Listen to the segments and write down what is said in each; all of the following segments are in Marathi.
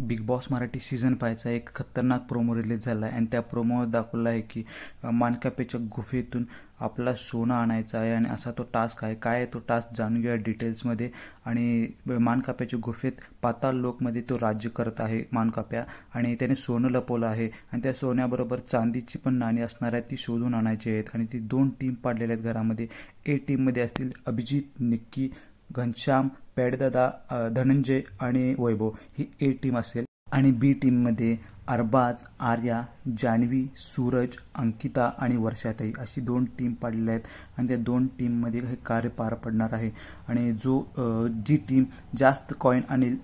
बिग बॉस मराठी सीझन 5चा एक खतरनाक प्रोमो रिलीज झाला आहे आणि त्या प्रोमोमध्ये दाखवलं आहे की मानकापेच्या गुफेतून आपला सोनं आणायचं आहे आणि असा तो टास्क आहे. काय आहे तो टास्क जाणून घ्या डिटेल्समध्ये. आणि मानकाप्याच्या गुफेत पाताळ लोकमध्ये तो राज्य करत आहे मानकाप्या, आणि त्याने सोनं लपवलं आहे आणि त्या सोन्याबरोबर चांदीची पण नाणी असणार आहेत, ती शोधून आणायची आहेत. आणि ती 2 टीम पाडलेल्या आहेत घरामध्ये. ए टीममध्ये असतील अभिजित, निक्की, घनश्याम, पेडदादा, धनंजय आणि वैभव, ही ए टीम असेल. आणि बी टीममध्ये अरबाज, आर्या, जान्हवी, सूरज, अंकिता आणि वर्षाताई अशी 2 टीम पाडलेल्या आहेत. आणि त्या 2 टीममध्ये हे कार्य पार पडणार आहे. आणि जी टीम जास्त कॉईन आणेल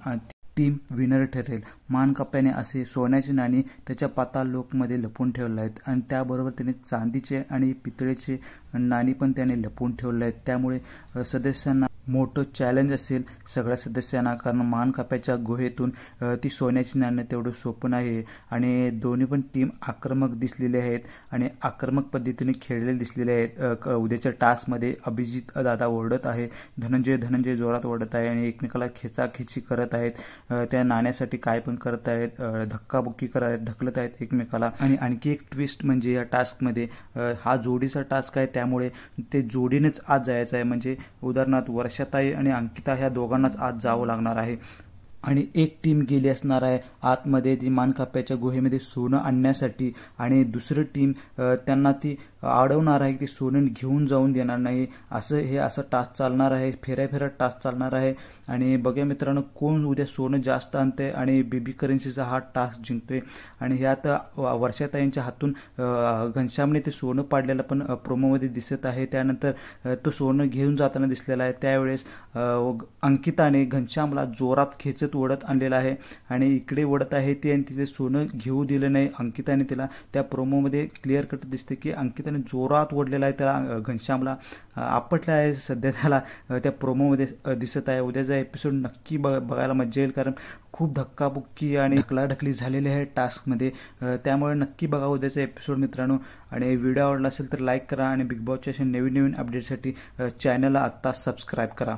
टीम विनर ठरेल. मानकाप्याने असे सोन्याची नाणी त्याच्या पाताळ लोकमध्ये लपवून ठेवले आहेत आणि त्याबरोबर त्याने चांदीचे आणि पितळेचे नाणी पण त्याने लपवून ठेवले आहेत. त्यामुळे सदस्यांना मोठं चॅलेंज असेल सगळ्या सदस्यांना, कारण मानकाप्याच्या गुहेतून ती सोन्याची नाणी तेवढं सोपं नाही. आणि दोन्ही पण टीम आक्रमक दिसलेले आहेत आणि आक्रमक पद्धतीने खेळलेले दिसलेले आहेत. उद्याच्या टास्कमध्ये अभिजित दादा ओरडत आहे, धनंजय जोरात ओरडत आहे आणि एकमेकाला खेचाखेची करत आहेत. त्या नाण्यासाठी काय पण करत आहेत, धक्काबुक्की ढकलत आहेत एकमेकाला. आणि आणखी एक ट्विस्ट म्हणजे या टास्कमध्ये हा जोडीचा टास्क आहे, त्यामुळे ते जोडीनेच आज जायचं आहे. म्हणजे उदाहरणार्थ वर्षाताई आणि अंकिता ह्या दोघांनाच आज जावं लागणार आहे. आणि एक टीम गेली असणार आहे आतमध्ये ती मानकाप्याच्या गुहेमध्ये सोनं आणण्यासाठी, आणि दुसरी टीम त्यांना ती अडवणार आहे, ती सोनं घेऊन जाऊन देणार नाही. असं टास्क चालणार आहे, फेऱ्या टास्क चालणार आहे. आणि बघा मित्रांनो, कोण उद्या सोनं जास्त आणते आणि बेबी करन्सीचा हा टास्क जिंकतोय. आणि ह्यात वर्षाताईंच्या हातून घनश्यामने ते सोनं पाडलेलं पण प्रोमोमध्ये दिसत आहे. त्यानंतर तो सोनं घेऊन जाताना दिसलेला आहे. त्यावेळेस अंकिताने घनश्यामला जोरात खेचत ओढत आणलेला आहे आणि इकडे ओढत आहे ती, आणि तिचे सोनं घेऊ दिलं नाही अंकिताने तिला. त्या प्रोमोमध्ये क्लिअर कट दिसते की अंकिताने जोरात ओढलेला आहे त्याला, घनश्यामला आपटलं आहे सध्या त्याला, त्या प्रोमोमध्ये दिसत आहे. उद्याचा एपिसोड नक्की बघायला मजा येईल, कारण खूप धक्काबुक्की आणि ढकलाढकली झालेली आहे टास्कमध्ये. त्यामुळे नक्की बघा उद्याचा एपिसोड मित्रांनो. आणि व्हिडिओ आवडला असेल तर लाईक करा आणि बिग बॉसच्या अशा नवीन अपडेटसाठी चॅनलला आत्ता सबस्क्राईब करा.